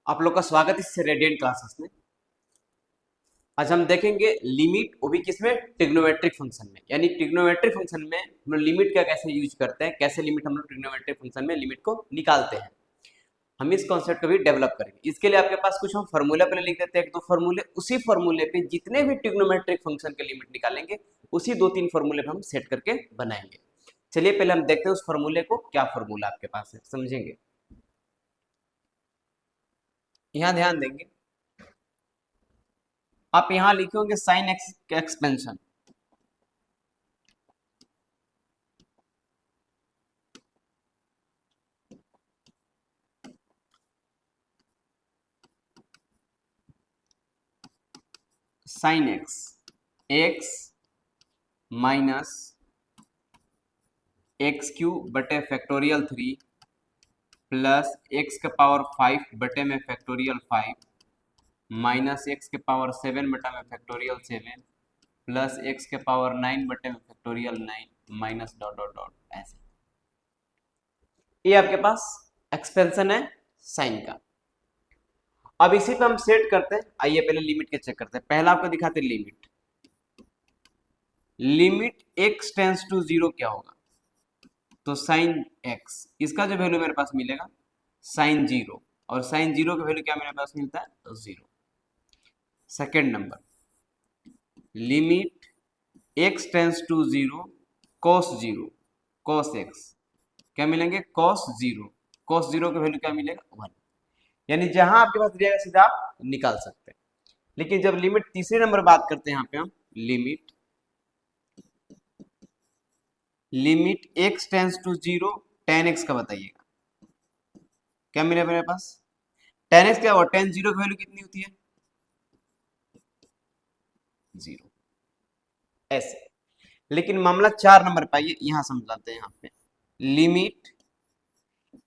आप लोग का स्वागत है इस रेडियंट क्लासेस में। आज हम देखेंगे लिमिट, वो भी किसमें, ट्रिग्नोमेट्रिक फंक्शन में। यानी ट्रिग्नोमेट्रिक फंक्शन में हम लोग लिमिट का कैसे यूज करते हैं, कैसे लिमिट हम लोग ट्रिग्नोमेट्रिक फंक्शन में लिमिट को निकालते हैं। हम इस कॉन्सेप्ट को भी डेवलप करेंगे। इसके लिए आपके पास कुछ हम फॉर्मूला पहले लिख देते हैं, एक दो फॉर्मूले। उसी फॉर्मूले पे जितने भी ट्रिग्नोमेट्रिक फंक्शन के लिमिट निकालेंगे उसी दो तीन फॉर्मूले पे हम सेट करके बनाएंगे। चलिए पहले हम देखते हैं उस फॉर्मूले को, क्या फॉर्मूला आपके पास है, समझेंगे। यहाँ ध्यान देंगे, आप यहां लिखोगे sine x expansion, sine x x minus x Q बटे फैक्टोरियल 3 प्लस एक्स के पावर 5 बटे में फैक्टोरियल 5 माइनस एक्स के पावर 7 बटा में फैक्टोरियल 7 प्लस एक्स के पावर 9 बटे में factorial 9 minus dot dot dot ऐसे। ये आपके पास एक्सपेंशन है साइन का। अब इसी पे हम सेट करते हैं। आइए पहले लिमिट के चेक करते हैं। पहला आपको दिखाते हैं limit. Limit x tends to 0 क्या होगा, तो साइन एक्स, इसका जो वैल्यू मेरे पास मिलेगा साइन 0, और साइन 0 का वैल्यू क्या मेरे पास मिलता है 0। Second number, limit x tends to 0 cos 0, cos x क्या मिलेंगे कॉस 0, कॉस 0 का वैल्यू क्या मिलेगा 1। यानी जहां आपके पास दिया सीधा आप निकाल सकते हैं। लेकिन जब लिमिट तीसरे नंबर बात करते हैं, यहां पे हम limit x tends to 0 tan x का बताइएगा क्या मिले मेरे पास। tan x क्या हुआ, tan 0 की वैल्यू कितनी होती है 0 ऐसे। लेकिन मामला 4 नंबर पे आइए, यहां समझाते हैं। यहाँ पे लिमिट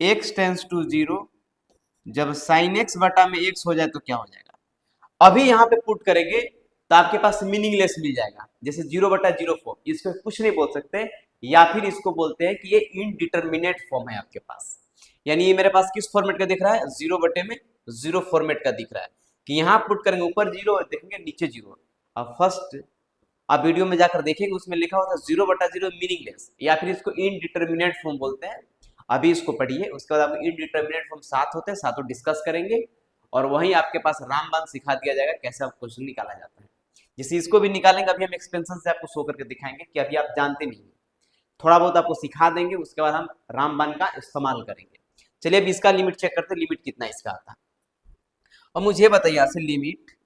एक्स टेंस टू 0 जब साइन एक्स बटा में एक्स हो जाए तो क्या हो जाएगा। अभी यहाँ पे पुट करेंगे तो आपके पास मीनिंगलेस मिल जाएगा, जैसे 0/0 फॉर्म, इसको कुछ नहीं बोल सकते, या फिर इसको बोलते हैं कि ये इनडिटर्मिनेट फॉर्म है आपके पास। यानी ये मेरे पास किस फॉर्मेट का दिख रहा है, 0/0 फॉर्मेट का दिख रहा है। कि यहाँ पुट करेंगे ऊपर 0 और देखेंगे नीचे 0। अब फर्स्ट आप वीडियो में जाकर देखेंगे, उसमें लिखा होता है 0/0 मीनिंगलेस, या फिर इसको इनडिटर्मिनेट फॉर्म बोलते हैं। अभी इसको पढ़िए, उसके बाद आपको इनडिटर्मिनेट फॉर्म 7 होते हैं, सातों डिस्कस करेंगे। और वहीं आपके पास रामबाण सिखा दिया जाएगा कैसे आप क्वेश्चन निकाला जाता है। जैसे इसको भी निकालेंगे, अभी हम एक्सपेंशन से आपको शो करके दिखाएंगे कि अभी आप जानते नहीं हैं, थोड़ा बहुत आपको सिखा देंगे, उसके बाद हम रामबाण का इस्तेमाल करेंगे। चलिए अब इसका लिमिट चेक करते हैं, लिमिट कितना इसका आता है। और मुझे बताइए यहाँ से limit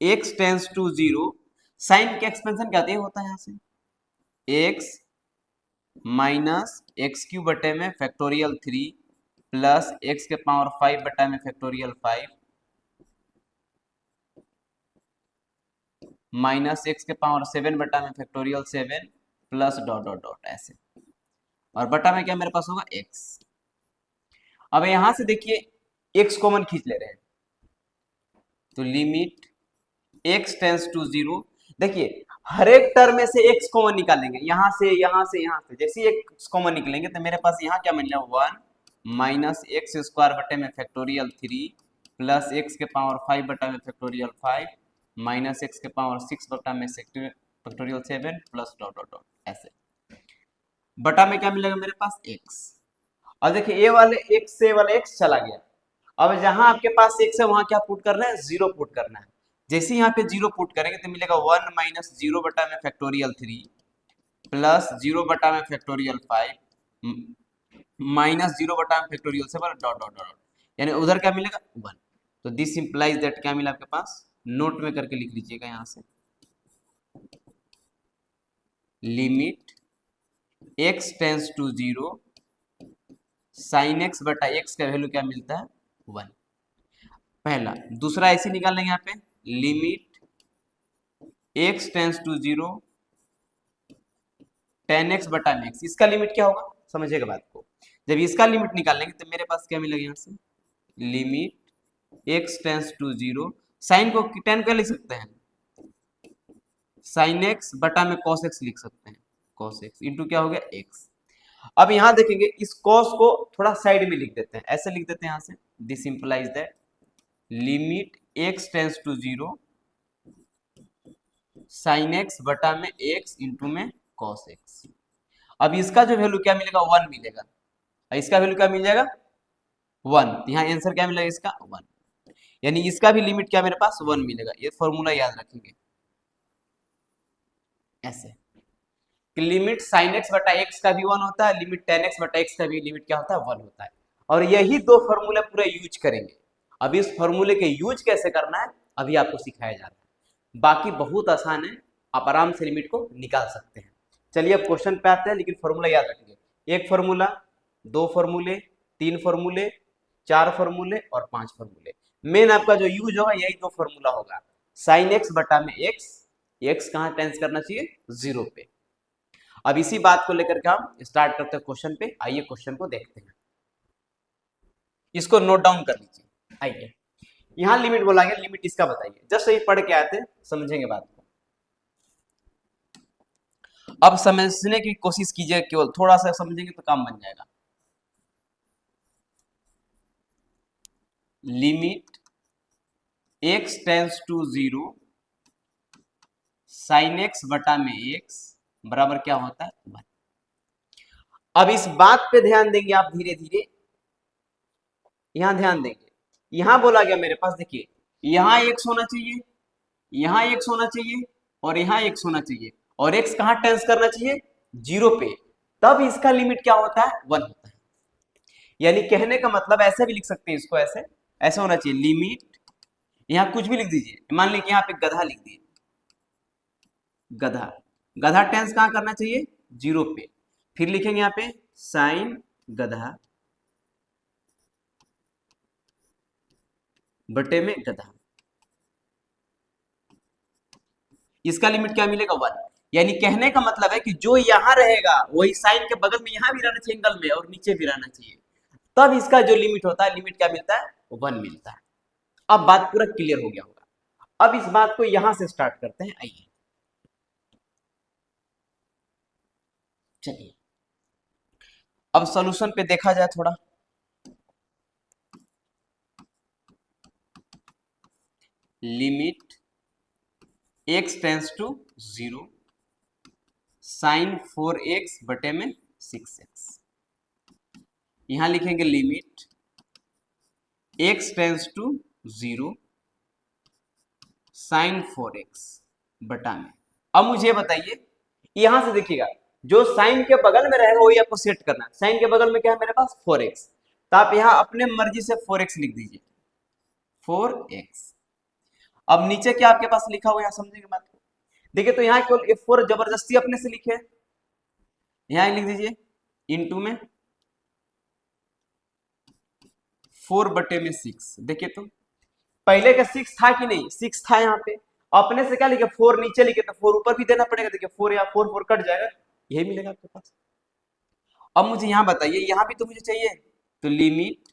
x tends to 0, sine के एक्सपेंशन क्या होता है यहाँ से x माइनस एक्स क्यू बटे में फैक्टोरियल 3 प्लस एक्स के पावर 5 बटा में फैक्टोरियल 5 माइनस एक्स के पावर 7 बटा में factorial 7 plus dot dot dot ऐसे। और बटा में क्या मेरे पास होगा x। अब यहां से देखिए x कॉमन खींच ले रहे हैं, तो लिमिट x टेंस टू 0, देखिए हर एक टर्म में से x कॉमन निकालेंगे, यहां से यहां से यहां से। जैसे x कॉमन निकलेंगे तो मेरे पास यहां क्या मिल जाएगा 1 माइनस एक्स स्क्वायर बटे में फैक्टोरियल 3 प्लस एक्स के पावर 5 बटा में फैक्टोरियल 5 माइनस एक्स के पावर 6 बटा में factorial 7 plus dot dot dot ऐसे। बटा में क्या मिलेगा मेरे पास x। और देखिए ए वाले x से वाले x चला गया। अब जहां आपके पास x है वहां क्या पुट करना है, 0 पुट करना है। जैसे यहाँ पे 0 पुट करेंगे तो मिलेगा 1 माइनस 0 बटा में फैक्टोरियल 3 प्लस 0 बटा में फैक्टोरियल 5 माइनस 0 बटा में फैक्टोरियल 7 डॉट डॉट डॉट। यानी उधर क्या मिलेगा 1। तो दिस इंप्लाइज दैट क्या मिला आपके पास, नोट में करके लिख लीजिएगा यहाँ से, limit x tends to 0 sine x बटा x का वैल्यू क्या मिलता है 1। पहला। दूसरा ऐसे निकाल लेंगे यहाँ पे, limit x tends to 0 tan x बटा में x, इसका लिमिट क्या होगा समझिएगा बात को। जब इसका लिमिट निकालेंगे तो मेरे पास क्या मिलेगा यहाँ से, limit x tends to 0, sine को tan क्या लिख सकते हैं, साइन x बटा में cos x लिख सकते हैं, cos x इंटू क्या हो गया x। अब यहां देखेंगे इस cos को थोड़ा साइड में लिख देते हैं, ऐसे लिख देते हैं यहाँ से, this implies that limit x tends to 0 sine x बटा में x इंटू में कॉस x। अब इसका जो वैल्यू क्या मिलेगा, 1 मिलेगा। इसका वैल्यू क्या मिल जाएगा, 1। यहाँ आंसर क्या मिलेगा इसका, 1। यानी इसका भी लिमिट क्या मेरे पास 1 मिलेगा। ये फॉर्मूला याद रखेंगे ऐसे कि लिमिट साइन एक्स बटा एक्स का भी 1 होता है, लिमिट टेन एक्स बटा एक्स का भी लिमिट क्या होता है, 1 होता है। और यही दो फॉर्मूले पूरे यूज करेंगे। अब इस फॉर्मूले के यूज कैसे करना है अभी आपको सिखाया जा रहा है। बाकी बहुत आसान है, आप आराम से लिमिट को निकाल सकते हैं। चलिए अब क्वेश्चन पे आते हैं, लेकिन फॉर्मूला याद रखेंगे। एक फॉर्मूला, दो फॉर्मूले, तीन फॉर्मूले, चार फॉर्मूले और 5 फॉर्मूले। मेन आपका जो यूज होगा यही दो फॉर्मूला होगा, साइन एक्स बटा में एक्स, एक्स कहाँ टेंस करना चाहिए, 0 पे। अब इसी बात को लेकर के हम स्टार्ट करते हैं क्वेश्चन पे। आइए क्वेश्चन को देखते हैं, इसको नोट डाउन कर लीजिए। आइए यहां लिमिट बोला गया, लिमिट इसका बताइए। जस्ट यही पढ़ के आए थे, समझेंगे बात को। अब समझने की कोशिश कीजिए, केवल थोड़ा सा समझेंगे तो काम बन जाएगा। Limit x tends to 0 sine x बटा में x बराबर क्या होता है, 1। अब इस बात पे ध्यान देंगे आप धीरे धीरे, यहां ध्यान देंगे। यहां बोला गया मेरे पास, देखिए यहां x होना चाहिए, यहां x होना चाहिए और यहां x होना चाहिए, और x कहां टेंस करना चाहिए, 0 पे। तब इसका लिमिट क्या होता है, 1 होता है। यानी कहने का मतलब ऐसे भी लिख सकते हैं इसको, ऐसे ऐसे होना चाहिए लिमिट, यहां कुछ भी लिख दीजिए। मान लीजिए यहां पे गधा लिख दिए, गधा, गधा टेंस कहां करना चाहिए, 0 पे। फिर लिखेंगे यहां पे साइन गधा बटे में गधा, इसका लिमिट क्या मिलेगा, 1। यानी कहने का मतलब है कि जो यहां रहेगा वही साइन के बगल में यहां भी रहना चाहिए एंगल में, और नीचे भी रहना चाहिए। तब इसका जो लिमिट होता है, लिमिट क्या मिलता है, 1 मिलता है। अब बात पूरा क्लियर हो गया होगा। अब इस बात को यहां से स्टार्ट करते हैं। आइए चलिए अब सॉल्यूशन पे देखा जाए थोड़ा। Limit x tends to 0 sine 4x बटे में 6x। यहां लिखेंगे limit x tends to 0 sine 4x बटा में। अब मुझे बताइए, यहां से देखिएगा जो साइन के बगल में रहेगा वही आपको सेट करना है। साइन के बगल में क्या है मेरे पास, 4x, तो आप यहां अपने मर्जी से 4x लिख दीजिए, 4x। अब नीचे क्या आपके पास लिखा हुआ है, यहां समझेंगे बात को। देखिए तो यहाँ केवल 4 जबरदस्ती अपने से लिखे, यहां लिख दीजिए इनटू में 4 बटे में 6। देखिए तो पहले का 6 था कि नहीं, 6 था यहाँ पे, अपने से क्या लिखे, 4 नीचे लिखे तो 4 ऊपर भी देना पड़ेगा। देखिए 4 या 4 4 कट जाएगा, यही मिलेगा आपके पास। अब मुझे यहाँ बताइए, यहाँ भी तो मुझे चाहिए, तो लिमिट,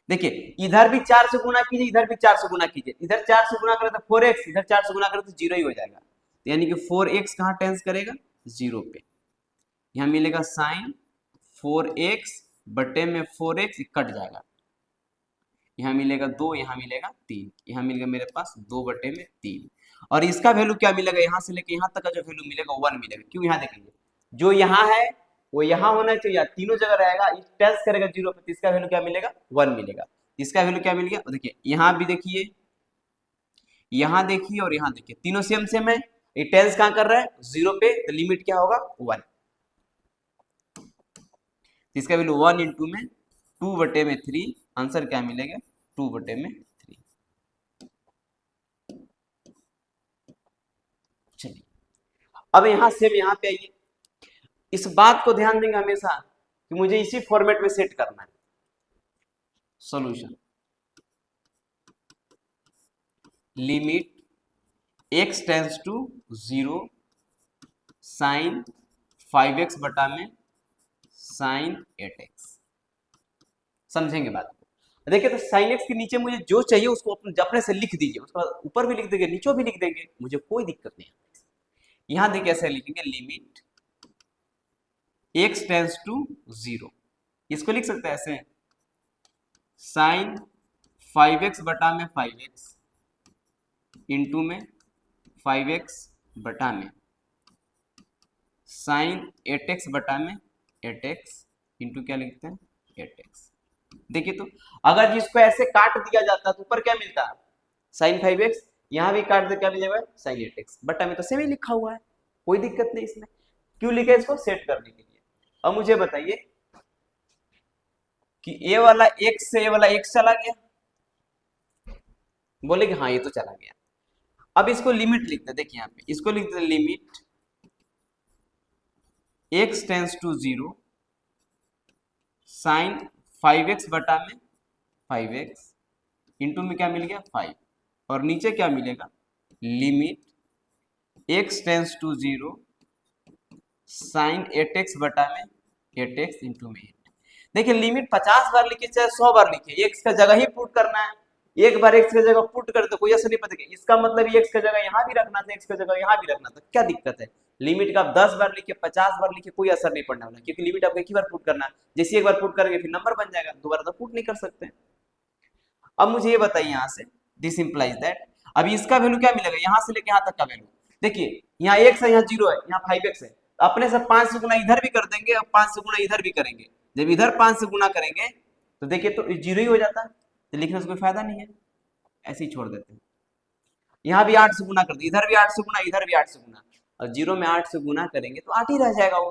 देखिए इधर भी 4 से गुना कीजिए, इधर भी 4 से गुना कीजिए। इधर 4 से गुना करें तो 4x, इधर 4 से गुना करें तो 0 ही हो जाएगा। यानी कि 4x कहाँ टेंस करेगा, 0 पे। यहाँ मिलेगा साइन 4x बटे में 4x कट जाएगा, यहाँ मिलेगा 2, यहाँ मिलेगा 3, यहाँ मिलेगा मेरे पास 2 बटे में 3। और इसका वैल्यू क्या मिलेगा, यहाँ से लेके यहाँ तक का जो वैल्यू मिलेगा 1 मिलेगा। क्यों, यहाँ देखेंगे जो यहाँ है वो यहाँ होना चाहिए, तीनों जगह रहेगा, टेंस करेगा 0 पे, तो इसका वैल्यू क्या मिलेगा, 1 मिलेगा। इसका वैल्यू क्या मिल गया, देखिए यहाँ भी देखिए, यहाँ देखिए और यहाँ देखिए, तीनों सेम सेम है। ये टेंस कहाँ कर रहा है, 0 पे, तो लिमिट क्या होगा, 1। इसका वैल्यू 1 इंटू में 2 बटे में 3, आंसर क्या मिलेगा, 2 बटे में 3। चलिए अब यहां सेम यहाँ पे आइए, इस बात को ध्यान देंगे हमेशा कि मुझे इसी फॉर्मेट में सेट करना है solution. Limit x tends to 0 sine 5x बटा में साइन 8x। समझेंगे बात को। देखिए तो साइन x के नीचे मुझे जो चाहिए उसको अपने से लिख दीजिए, उसके बाद ऊपर भी लिख देंगे, नीचे भी लिख देंगे, मुझे कोई दिक्कत नहीं है। यहां देखिए ऐसे लिखेंगे, लिमिट x टेंस टू 0, इसको लिख सकते हैं ऐसे साइन 5x बटा में 5x इंटू में 5x बटा में साइन 8x बटा में 8x इंटू क्या लिखते हैं 8x। देखिए तो अगर जिसको ऐसे काट दिया जाता तो ऊपर क्या मिलता साइन 5x, यहां भी काट दे क्या मिलेगा साइन 8x बटा में, तो सेम ही लिखा हुआ है, कोई दिक्कत नहीं इसमें। क्यों लिखा इसको सेट करने के लिए। अब मुझे बताइए कि ए वाला x से ए वाला x चला गया, बोले कि हाँ ये तो चला गया। अब इसको लिमिट लिखते, देखिए यहाँ पे इसको लिखते हैं limit x tends to 0 sine 5x बटा में 5x इंटू में क्या मिल गया 5, और नीचे क्या मिलेगा limit x tends to 0 sine 8x बटा में 8x इंटू में 8। देखिए लिमिट 50 बार लिखिए चाहे 100 बार लिखिए, x का जगह ही पुट करना है। एक बार x की जगह पुट कर तो कोई असर नहीं पड़ेगा, इसका मतलब x का जगह यहाँ भी रखना था, x का जगह यहाँ भी रखना था, क्या दिक्कत है। लिमिट का आप 10 बार लिखिए 50 बार लिखिए कोई असर नहीं पड़ने वाला, क्योंकि लिमिट आपको एक ही बार पुट करना है। जैसे एक बार पुट करेंगे फिर नंबर बन जाएगा, दोबारा तो पुट नहीं कर सकते। अब मुझे ये बताइए यहाँ से दिस इंप्लाइज दैट, अभी इसका वैल्यू क्या मिलेगा यहाँ से लेके यहाँ तक का वैल्यू। देखिए यहाँ x है, यहाँ 0 है, यहाँ 5x है, अपने से 5 से गुना इधर भी कर देंगे और 5 से गुना इधर भी करेंगे। जब इधर 5 से गुना करेंगे तो देखिए तो 0 ही हो जाता है, तो लिखने से कोई फायदा नहीं है, ऐसे ही छोड़ देते हैं। यहाँ भी 8 से गुना कर दिए, इधर भी 8 से गुना, इधर भी 8 से गुना, और 0 में 8 से गुना करेंगे तो 8 ही रह जाएगा वो।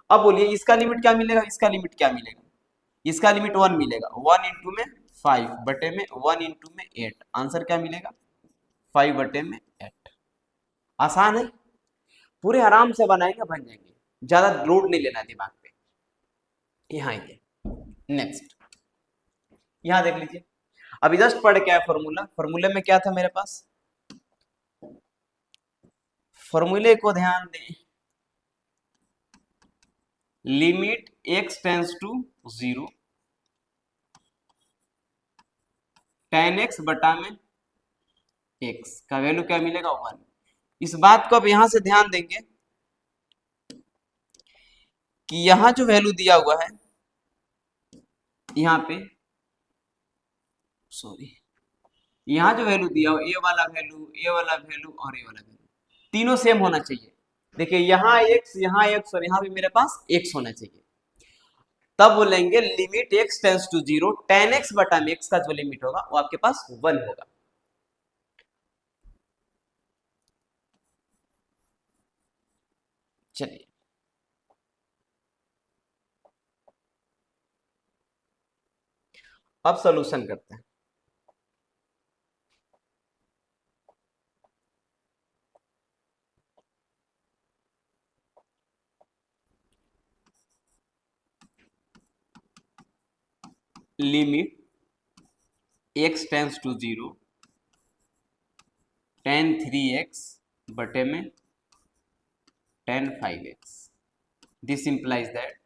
अब बोलिए इसका लिमिट क्या मिलेगा, इसका लिमिट क्या मिलेगा, इसका लिमिट 1 मिलेगा, 1 इंटू में 5 बटे में 1 इंटू में 8, आंसर क्या मिलेगा 5 बटे में 8। आसान है, पूरे आराम से बनाएंगे बन जाएंगे, ज्यादा लोड नहीं लेना दिमाग पे। यहाँ ये नेक्स्ट यहाँ देख लीजिए, अभी जस्ट पढ़ के आया फॉर्मूला, फॉर्मूले में क्या था मेरे पास, फॉर्मूले को ध्यान दें, limit x tends to 0 tan x बटा में x का वैल्यू क्या मिलेगा 1। इस बात को अब यहां से ध्यान देंगे कि यहां जो वैल्यू दिया हुआ है यहाँ पे, सॉरी यहाँ जो वैल्यू दिया हुआ ए वाला वैल्यू, ए वाला वैल्यू और ए वाला वैल्यू तीनों सेम होना चाहिए। देखिए यहाँ x और यहाँ भी मेरे पास x होना चाहिए, तब बोलेंगे limit x tends to 0 tan x बटा में x का जो लिमिट होगा वो आपके पास 1 होगा। चलिए अब सॉल्यूशन करते हैं। Limit x tends to 0 tan 3x बटे में tan 5x, this implies that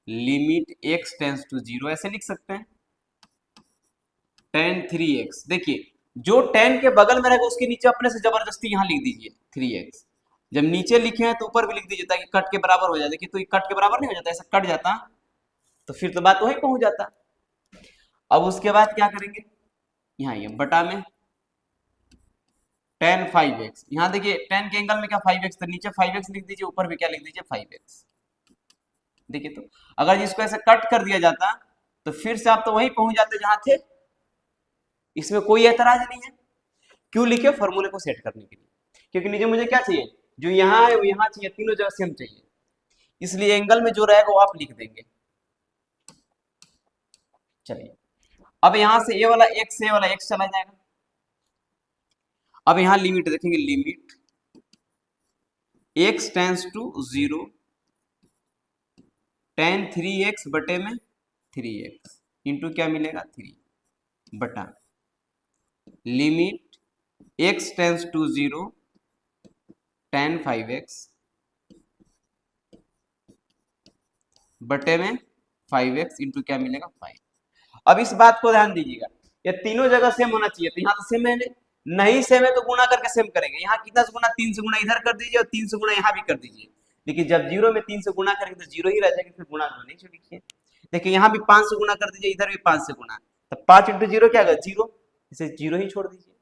limit x tends to 0 ऐसे लिख सकते हैं tan 3x। देखिए जो tan के बगल में रहेगा उसके नीचे अपने से जबरदस्ती यहाँ लिख दीजिए 3x, जब नीचे लिखे हैं तो ऊपर भी लिख दीजिए ताकि कट के बराबर हो जाए। देखिए तो ये कट के बराबर नहीं हो जाता, ऐसा कट जाता तो फिर तो बात वही पहुंच जाता। अब उसके बाद क्या करेंगे, यहाँ ये बटा में tan 5x, यहाँ देखिए tan के एंगल में क्या 5x, तो नीचे 5x लिख दीजिए, ऊपर भी क्या लिख दीजिए 5x। देखिए तो अगर जिसको ऐसे कट कर दिया जाता तो फिर से आप तो वही पहुंच जाते जहां थे, इसमें कोई ऐतराज नहीं है। क्यों लिखे, फॉर्मूले को सेट करने के लिए, क्योंकि नीचे मुझे क्या चाहिए, जो यहाँ है वो यहाँ चाहिए, तीनों जगह सेम चाहिए, इसलिए एंगल में जो रहेगा वो आप लिख देंगे। चलिए अब यहां से ए वाला x चला जाएगा। अब यहां लिमिट देखेंगे, limit x tends to 0 tan 3x बटे में 3x इंटू क्या मिलेगा 3 बटा limit x tends to 0 tan 5x बटे में 5x इंटू क्या मिलेगा 5। अब इस बात को ध्यान दीजिएगा, ये तीनों जगह सेम होना चाहिए, तो यहाँ तो सेम है, नहीं सेम है तो गुणा करके सेम करेंगे। यहाँ कितना से गुणा, 3 से गुणा इधर कर दीजिए और 3 से गुणा यहाँ भी कर दीजिए। लेकिन जब 0 में 3 से गुणा करेंगे तो 0 ही रह जाएगा, फिर गुणा नहीं लिखिए। देखिए यहाँ भी 5 से गुणा कर दीजिए, इधर भी 5 से गुणा, तो 5 इंटू जीरो क्या होगा 0, इसे 0 ही छोड़ दीजिए।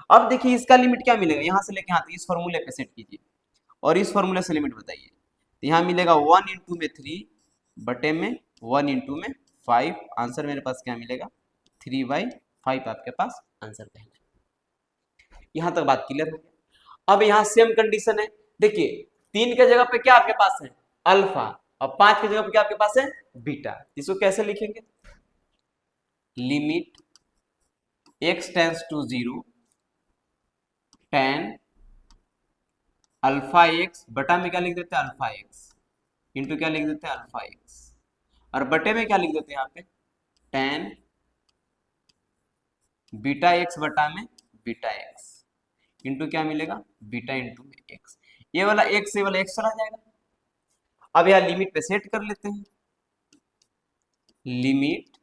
अब देखिए इसका लिमिट क्या मिलेगा, यहां से लेके यहाँ तक इस फॉर्मूले पे सेट कीजिए और इस फॉर्मूले से लिमिट बताइए। तो यहाँ मिलेगा 1 इंटू में 3 बटे में 1 इंटू में 5, आंसर मेरे पास क्या मिलेगा 3/5 आपके पास आंसर कहना। यहां तक बात क्लियर हो गया। अब यहाँ सेम कंडीशन है, देखिए 3 के जगह पे क्या आपके पास है अल्फा और 5 की जगह पे क्या आपके पास है बीटा। इसको कैसे लिखेंगे, limit x tends to 0 tan alpha x बटा में क्या लिख देते हैं अल्फा x इंटू क्या लिख देते हैं अल्फा x, और बटे में क्या लिख देते हैं यहाँ पे tan बीटा x बटा में बीटा x इंटू क्या मिलेगा बीटा इंटू में x। ये वाला x ये वाला x चला जाएगा। अब यहाँ लिमिट पे सेट कर लेते हैं, limit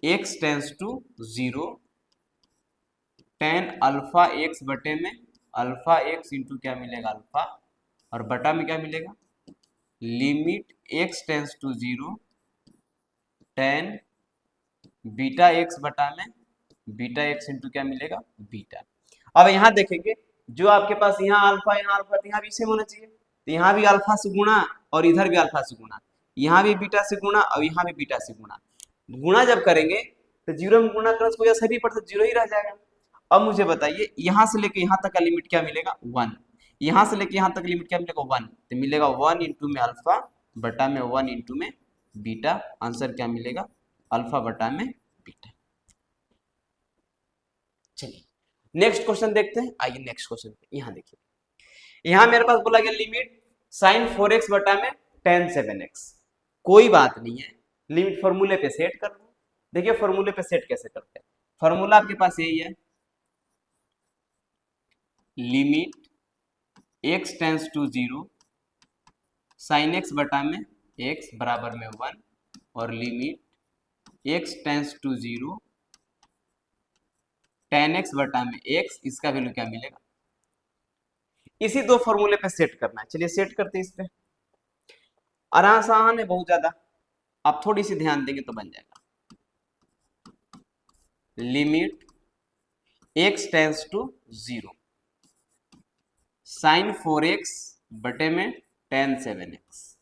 x tends to 0 tan alpha x बटे में अल्फा x इंटू क्या मिलेगा अल्फा, और बटा में क्या मिलेगा limit x tends to 0 tan beta x बटा में बीटा x इंटू क्या मिलेगा बीटा। अब यहाँ देखेंगे जो आपके पास यहाँ अल्फा तो यहाँ भी सेम होना चाहिए, तो यहाँ भी अल्फा से गुणा और इधर भी अल्फा से गुणा, यहाँ भी बीटा से गुणा और यहाँ भी बीटा से गुणा। गुणा जब करेंगे तो 0 में गुणा करने को सभी पर 0 ही रह जाएगा। अब मुझे बताइए यहाँ से लेके यहाँ तक का लिमिट क्या मिलेगा 1, यहाँ से लेके यहाँ तक लिमिट क्या मिलेगा 1, तो मिलेगा 1 इंटू में अल्फा बटा में 1 इंटू में बीटा, आंसर क्या मिलेगा अल्फा बटा में बीटा। चलिए नेक्स्ट क्वेश्चन देखते हैं, आइए नेक्स्ट क्वेश्चन पे। यहाँ देखिए यहाँ मेरे पास बोला गया लिमिट sin 4x बटा में tan 7x, कोई बात नहीं है लिमिट फॉर्मूले पे सेट कर दो। देखिए फॉर्मूले पे सेट कैसे करते हैं, फॉर्मूला आपके पास यही है, limit x tends to 0 sin x बटा में x बराबर में 1 और limit x tends to 0 tan x बटा में x, इसका वैल्यू क्या मिलेगा, इसी दो फॉर्मूले पे सेट करना है। चलिए सेट करते हैं इस पे, आसान है बहुत ज्यादा, आप थोड़ी सी ध्यान देंगे तो बन जाएगा। Limit x tends to 0 sin 4x बटे में tan 7x,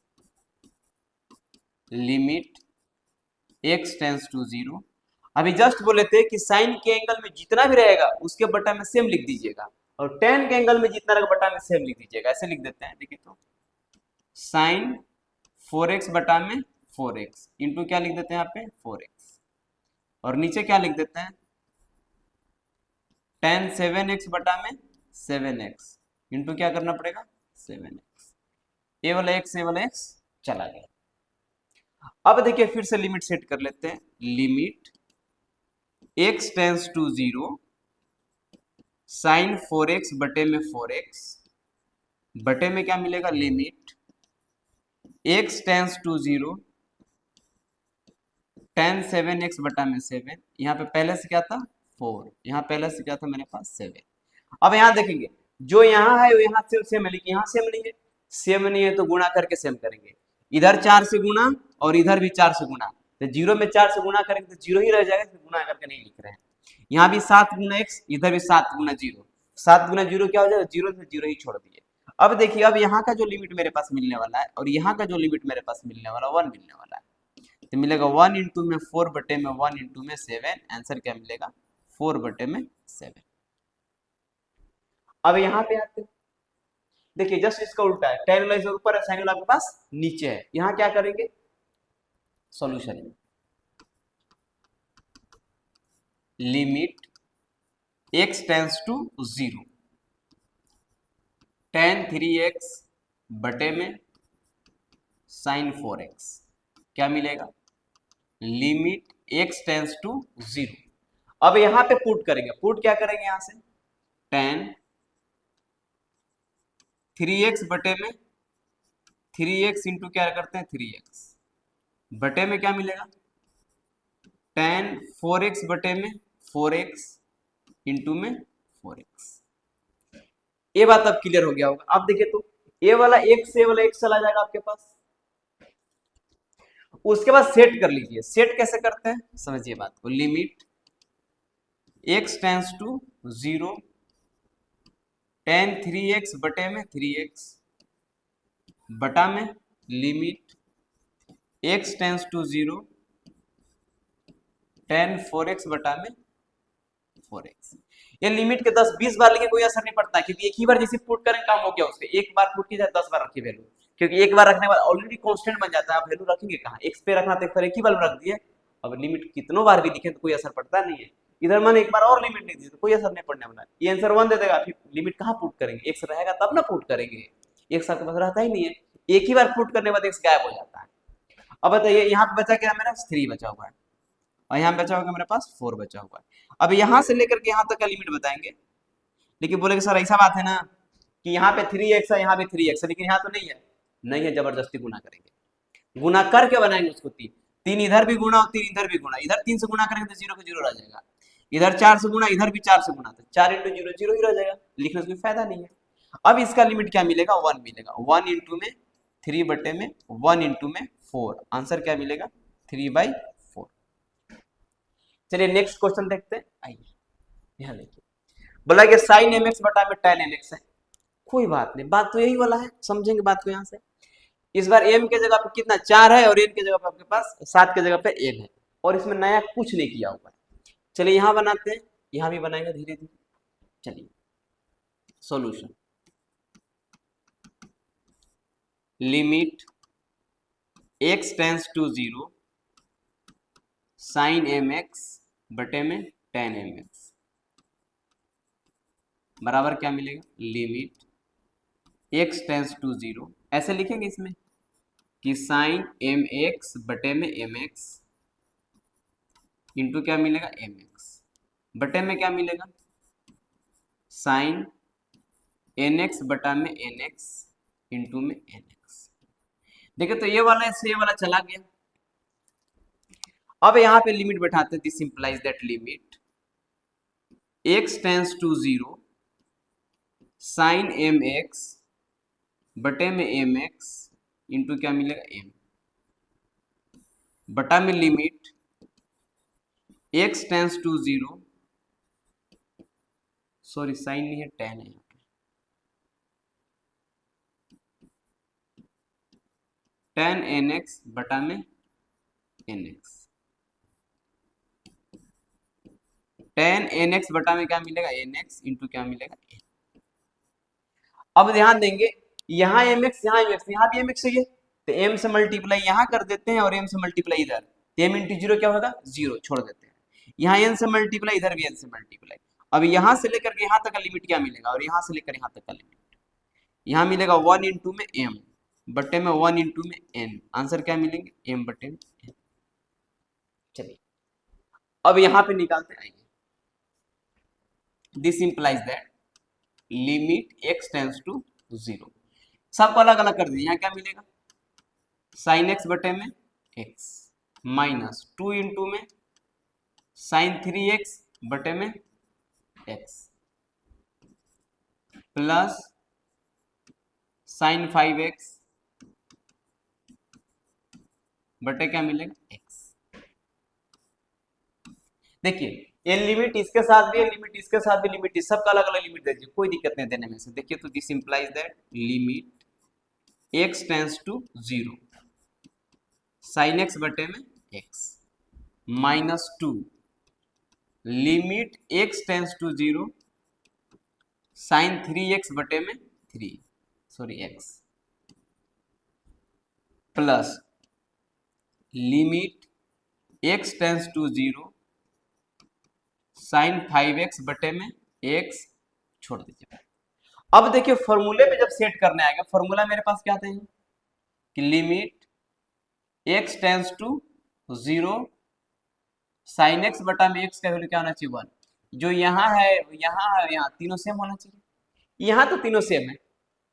limit x tends to 0। अभी जस्ट बोले थे कि साइन के एंगल में जितना भी रहेगा उसके बटा में सेम लिख दीजिएगा, और tan के एंगल में जितना रहेगा बटा में सेम लिख दीजिएगा। ऐसे लिख देते हैं, देखिए तो साइन 4x बटा में 4x इंटू क्या लिख देते हैं यहाँ पे 4x, और नीचे क्या लिख देते हैं tan 7x बटा में 7x इंटू क्या करना पड़ेगा 7x। ये वाला x चला गया। अब देखिए फिर से लिमिट सेट कर लेते हैं, limit x tends to 0 sine 4x बटे में 4x बटे में क्या मिलेगा limit x tends to 0 tan 7x बटा में 7, यहाँ पे पहले से क्या था 4, यहाँ पहले से क्या था मेरे पास 7। अब यहाँ देखेंगे जो यहाँ है वो यहाँ से सेम है, लेकिन यहाँ सेम नहीं है, सेम नहीं है तो गुणा करके सेम करेंगे, इधर 4 से गुणा और इधर भी 4 से गुणा, तो 0 में 4 से गुणा करेंगे तो 0 ही रह जाएगा, तो गुणा करके नहीं लिख रहे हैं। यहाँ भी 7 गुना x, इधर भी 7 गुना 0, 7 गुना 0 क्या हो जाएगा 0 से 0 ही छोड़ दिए। अब देखिए अब यहाँ का जो लिमिट मेरे पास मिलने वाला है और यहाँ का जो लिमिट मेरे पास मिलने वाला 1 मिलने वाला है, तो मिलेगा 1 इंटू में 4 बटे में 1 इंटू में 7, आंसर क्या मिलेगा 4 बटे में 7। अब यहाँ पे आते हैं, देखिए जस्ट इसका उल्टा है, tan वाला ऊपर है sin वाला आपके पास नीचे है। यहाँ क्या करेंगे सॉल्यूशन में, limit x tends to 0 tan 3x बटे में sin 4x क्या मिलेगा लिमिट x टेंस टू 0। अब यहां पे पुट करेंगे, पुट क्या करेंगे यहां से tan 3x बटे में 3x इंटू क्या करते हैं 3x बटे में क्या मिलेगा tan 4x बटे में 4x इंटू में 4x। ये बात अब क्लियर हो गया होगा। अब देखिए तो ये वाला x से वाला x चला जाएगा आपके पास, उसके बाद सेट कर लीजिए। सेट कैसे करते हैं समझिए बात को। Limit x tends to 0 tan 3x बटे में 3x बटा में limit x tends to 0 tan 4x बटा में 4x। ये लिमिट के 10-20 बार लिखे कोई असर नहीं पड़ता, क्योंकि एक ही बार जैसे पुट करें काम हो गया उसके। एक बार पुट की जाए 10 बार रखिए वैल्यू, क्योंकि एक बार रखने के बाद ऑलरेडी कांस्टेंट बन जाता है। आप वैल्यू रखेंगे कहाँ, x पे रखना, तो एक बार एक ही बार रख दिए। अब लिमिट कितनों बार भी लिखे तो कोई असर पड़ता नहीं है। इधर मैंने एक बार और लिमिट लिख दी तो कोई असर नहीं पड़ने वाला। ये आंसर 1 दे देगा, फिर लिमिट कहाँ पुट करेंगे, x रहेगा तब ना पुट करेंगे। x आपके पास रहता ही नहीं है, एक ही बार पुट करने के बाद x गायब हो जाता है। अब बताइए यहाँ पे बचा क्या मेरा 3 बचा हुआ है, और यहाँ बचा होगा मेरे पास 4 बचा हुआ है। अब यहाँ से लेकर के यहाँ तक का लिमिट बताएंगे, लेकिन बोलेंगे सर ऐसा बात है ना कि यहाँ पे 3x है, यहाँ पे 3x है, लेकिन यहाँ तो नहीं है। नहीं है, जबरदस्ती गुना करेंगे। गुना करके बनाएंगे उसको 3 3 इधर भी गुना और 3 इधर भी गुना। इधर 3 से गुना करेंगे तो 0 का 0 रह जाएगा, इधर 4 से गुना, इधर भी 4 से गुना, तो 4 × 0 0 ही रह जाएगा, लिखने से कोई फायदा नहीं है। अब इसका लिमिट क्या मिलेगा, 1 मिलेगा। 1 इंटू में 3 बटे में 1 इंटू में 4, आंसर क्या मिलेगा 3/4। चलिए नेक्स्ट क्वेश्चन देखते हैं। आइए यहाँ देखिए, बोला कि साइन mx बटा में tan nx है। कोई बात नहीं, बात तो यही वाला है, समझेंगे बात को यहाँ से। इस बार m के जगह पे कितना 4 है, और n के जगह पे आपके पास 7 के जगह पे n है, और इसमें नया कुछ नहीं किया हुआ है। चलिए यहाँ बनाते हैं, यहाँ भी बनाएंगे धीरे धीरे। चलिए solution, limit x tends to 0 sine mx बटे में tan mx बराबर क्या मिलेगा, लिमिट x टेंस टू 0, ऐसे लिखेंगे इसमें कि साइन mx बटे में mx इंटू क्या मिलेगा mx बटे में क्या मिलेगा साइन nx बटा में nx इंटू में nx। देखिए तो ये वाला इससे ये वाला चला गया। अब यहाँ पे लिमिट बैठाते हैं, this implies that limit x tends to 0 sine mx बटे में mx इंटू क्या मिलेगा m बटा में limit x tends to 0, sorry sine नहीं है tan है, tan nx बटा में nx। tan nx बटा में क्या मिलेगा nx इंटू क्या मिलेगा n। अब ध्यान देंगे यहाँ mx यहाँ mx यहाँ भी mx चाहिए, तो m से मल्टीप्लाई यहाँ कर देते हैं और m से मल्टीप्लाई इधर, तो m इंटू 0 क्या होगा 0, छोड़ देते हैं। यहाँ n से मल्टीप्लाई, इधर भी n से मल्टीप्लाई। अब यहाँ से लेकर के यहाँ तक का लिमिट क्या मिलेगा, और यहाँ से लेकर यहाँ तक का लिमिट यहाँ मिलेगा 1 इंटू में m बटे में 1 इंटू में n, आंसर क्या मिलेंगे m बटे में n। चलिए अब यहाँ पे निकालते आइए, this implies that limit x tends to 0, सबको अलग अलग कर दीजिए। यहाँ क्या मिलेगा साइन x बटे में x माइनस 2 इंटू में साइन 3x बटे में x प्लस साइन 5x बटे क्या मिलेगा x। देखिए ये लिमिट इसके साथ भी है, लिमिट इसके साथ भी, लिमिट इस सबका अलग अलग लिमिट दे दीजिए, कोई दिक्कत नहीं देने में से। देखिए तो this implies that limit x tends to 0 sine x बटे में x minus 2 limit x tends to 0 sine 3x बटे में 3, sorry x plus limit x tends to 0 sine 5x बटे में x, छोड़ दीजिए। अब देखिए फॉर्मूले पे जब सेट करने आएगा, फॉर्मूला मेरे पास क्या था कि limit x tends to 0 sine x बटा में x का वैल्यू क्या होना चाहिए 1। जो यहाँ है यहाँ तीनों सेम होना चाहिए, यहाँ तो तीनों सेम है।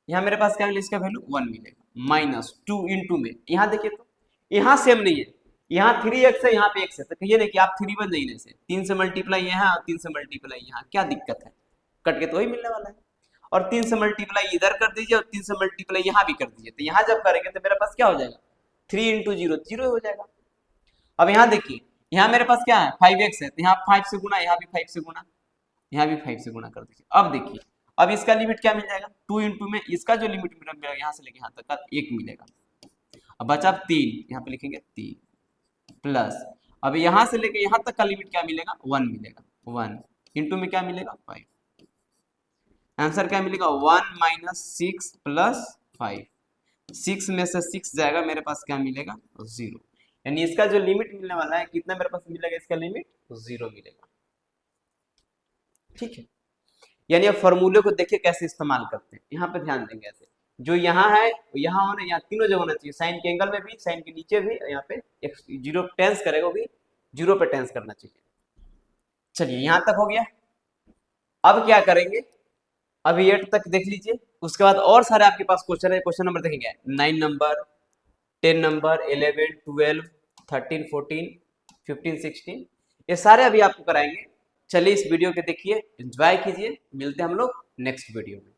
यहाँ मेरे पास क्या मिलेगा, इसका वैल्यू 1 मिलेगा माइनस 2 इंटू में, यहाँ देखिए तो यहाँ सेम नहीं है, यहाँ 3x है, यहाँ पे x है, तो कहिए ना कि आप 3 बन जाइए से 3 से मल्टीप्लाई यहाँ और 3 से मल्टीप्लाई यहाँ, क्या दिक्कत है, कट के तो वही मिलने वाला है। और 3 से मल्टीप्लाई इधर कर दीजिए और 3 से मल्टीप्लाई यहाँ भी कर दीजिए, तो यहाँ जब करेंगे तो मेरे पास क्या हो जाएगा 3 इंटू जीरो जीरो हो जाएगा। अब यहाँ देखिए, यहाँ मेरे पास क्या है 5x है, तो यहाँ 5 से गुना, यहाँ भी 5 से गुना, यहाँ भी 5 से गुना कर दीजिए। अब देखिए, अब इसका लिमिट क्या मिल जाएगा 2 इंटू में इसका जो लिमिट मिलेगा यहाँ से लेके यहाँ तक का 1 मिलेगा। अब बचा 3, यहाँ पे लिखेंगे 3 प्लस, अब यहाँ से लेके यहाँ तक का लिमिट क्या मिलेगा 1 मिलेगा। 1 इंटू में क्या मिलेगा 5, आंसर क्या मिलेगा 1 माइनस 6 प्लस 5, 6 में से 6 जाएगा, मेरे पास क्या मिलेगा 0, यानी इसका जो लिमिट मिलने वाला है कितना मेरे पास मिलेगा, इसका लिमिट 0 मिलेगा। ठीक है, यानी अब फॉर्मूले को देखिए कैसे इस्तेमाल करते हैं, यहाँ पे ध्यान देंगे ऐसे, जो यहाँ है यहाँ होना, यहाँ तीनों जगह होना चाहिए, साइन के एंगल में भी, साइन के नीचे भी, यहाँ पे जीरो टेंस करेगा वो भी जीरो पे टेंस करना चाहिए। चलिए यहाँ तक हो गया। अब क्या करेंगे, अभी 8 तक देख लीजिए, उसके बाद और सारे आपके पास क्वेश्चन है। क्वेश्चन नंबर देखेंगे 9 नंबर, 10 नंबर, 11, 12, 13, 14, 15, 16, ये सारे अभी आपको कराएंगे। चलिए इस वीडियो के देखिए, एंजॉय कीजिए, मिलते हैं हम लोग नेक्स्ट वीडियो में।